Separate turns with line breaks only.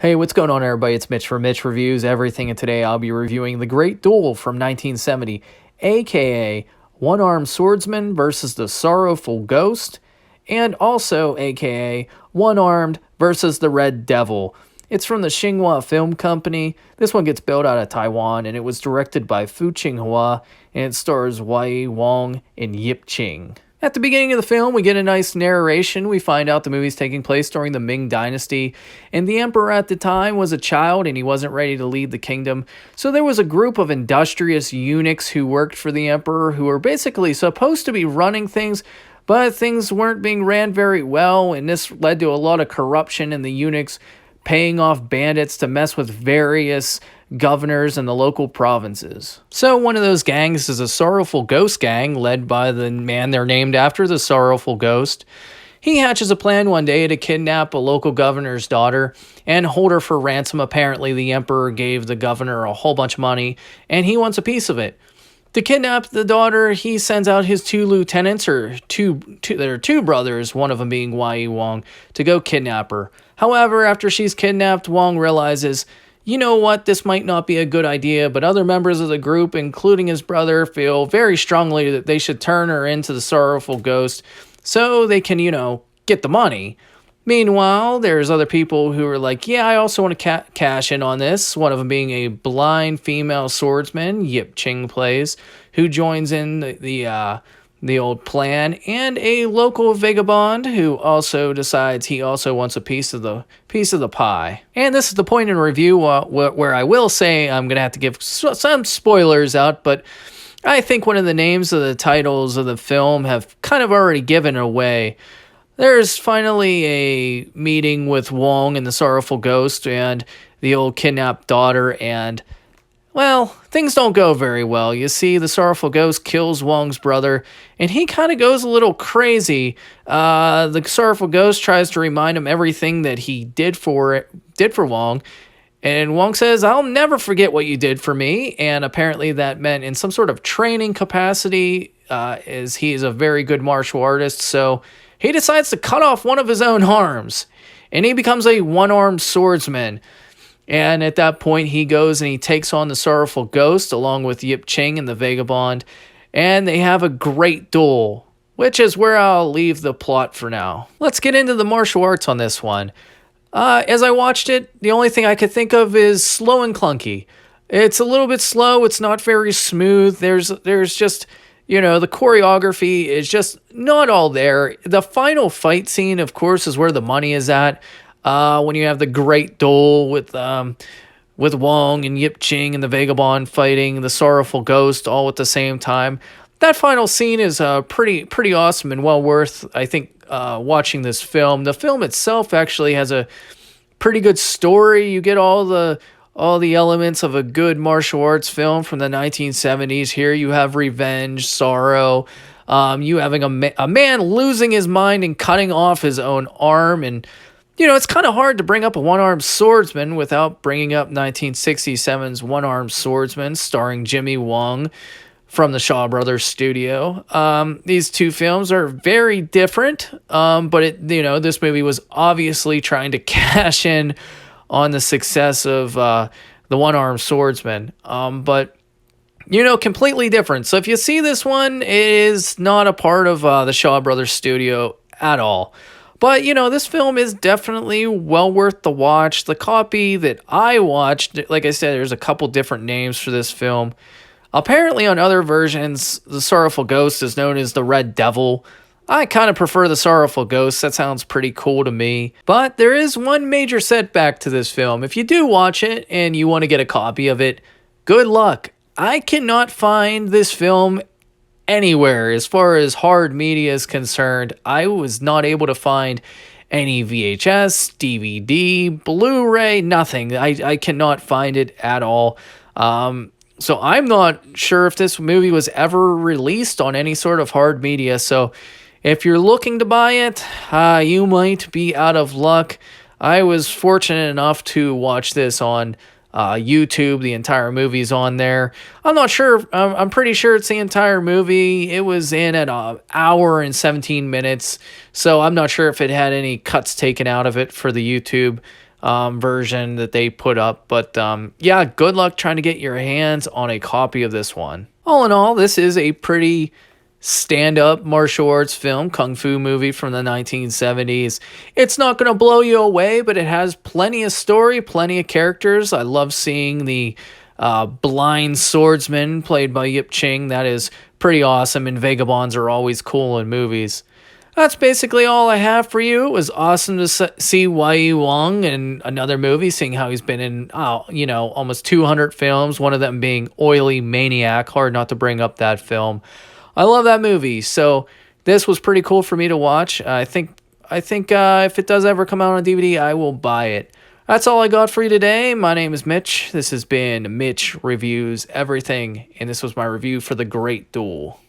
Hey, what's going on, everybody? It's Mitch from Mitch Reviews Everything, and today I'll be reviewing The Great Duel from 1970, aka One-Armed Swordsman versus the Sorrowful Ghost, and also aka One-Armed versus the Red Devil. It's from the Chien-Ping Film Company. This one gets built out of Taiwan, and it was directed by Fu Ching-Hua, and it stars Yueh, Wong, and Yip-Ching. At the beginning of the film, we get a nice narration. We find out the movie's taking place during the Ming Dynasty, and the emperor at the time was a child and he wasn't ready to lead the kingdom. So there was a group of industrious eunuchs who worked for the emperor who were basically supposed to be running things, but things weren't being ran very well, and this led to a lot of corruption and the eunuchs paying off bandits to mess with various governors in the local provinces. So one of those gangs is a Sorrowful Ghost gang led by the man they're named after, the Sorrowful Ghost. He hatches a plan one day to kidnap a local governor's daughter and hold her for ransom. Apparently the emperor gave the governor a whole bunch of money and he wants a piece of it. To kidnap the daughter, he sends out his two lieutenants, or there are two brothers, one of them being Yueh Wong, to go kidnap her. However, after she's kidnapped, Wong realizes, you know what, this might not be a good idea, but other members of the group, including his brother, feel very strongly that they should turn her into the Sorrowful Ghost so they can, get the money. Meanwhile, there's other people who are like, yeah, I also want to cash in on this. One of them being a blind female swordsman, Yip-Ching plays, who joins in the old plan, and a local vagabond who also decides he also wants a piece of the pie. And this is the point in review where I will say I'm going to have to give some spoilers out, but I think one of the names of the titles of the film have kind of already given away. There's finally a meeting with Wong and the Sorrowful Ghost and the old kidnapped daughter, and, well, things don't go very well. You see, the Sorrowful Ghost kills Wong's brother, and he kind of goes a little crazy. The Sorrowful Ghost tries to remind him everything that he did for Wong, and Wong says, I'll never forget what you did for me, and apparently that meant in some sort of training capacity, as he is a very good martial artist, so he decides to cut off one of his own arms, and he becomes a one-armed swordsman. And at that point, he goes and he takes on the Sorrowful Ghost along with Yip-Ching and the Vagabond, and they have a great duel, which is where I'll leave the plot for now. Let's get into the martial arts on this one. As I watched it, the only thing I could think of is slow and clunky. It's a little bit slow. It's not very smooth. There's just, the choreography is just not all there. The final fight scene, of course, is where the money is at. When you have the great duel with Wong and Yip-Ching and the Vagabond fighting the Sorrowful Ghost all at the same time. That final scene is pretty awesome and well worth, I think, watching this film. The film itself actually has a pretty good story. You get all the elements of a good martial arts film from the 1970s. Here you have revenge, sorrow, you having a man losing his mind and cutting off his own arm, and it's kind of hard to bring up a one-armed swordsman without bringing up 1967's One-Armed Swordsman, starring Jimmy Wong from the Shaw Brothers studio. These two films are very different, but this movie was obviously trying to cash in on the success of the One-Armed Swordsman, but completely different. So if you see this one, it is not a part of the Shaw Brothers studio at all. But, this film is definitely well worth the watch. The copy that I watched, like I said, there's a couple different names for this film. Apparently on other versions, the Sorrowful Ghost is known as the Red Devil. I kind of prefer the Sorrowful Ghost. That sounds pretty cool to me. But there is one major setback to this film. If you do watch it and you want to get a copy of it, good luck. I cannot find this film anywhere as far as hard media is concerned. I was not able to find any VHS, DVD, Blu-ray, nothing. I cannot find it at all. So I'm not sure if this movie was ever released on any sort of hard media. So if you're looking to buy it, you might be out of luck. I was fortunate enough to watch this on YouTube. The entire movie's on there. I'm not sure. I'm pretty sure it's the entire movie. It was in at an hour and 17 minutes. So I'm not sure if it had any cuts taken out of it for the YouTube version that they put up. But yeah, good luck trying to get your hands on a copy of this one. All in all, this is a pretty stand-up martial arts film, kung fu movie from the 1970s. It's not going to blow you away, but it has plenty of story, plenty of characters. I love seeing the blind swordsman played by Yip Ching. That is pretty awesome, and vagabonds are always cool in movies. That's basically all I have for you. It was awesome to see Wong in another movie, seeing how he's been in, almost 200 films, one of them being Oily Maniac. Hard not to bring up that film. I love that movie, so this was pretty cool for me to watch. I think if it does ever come out on DVD, I will buy it. That's all I got for you today. My name is Mitch. This has been Mitch Reviews Everything, and this was my review for The Great Duel.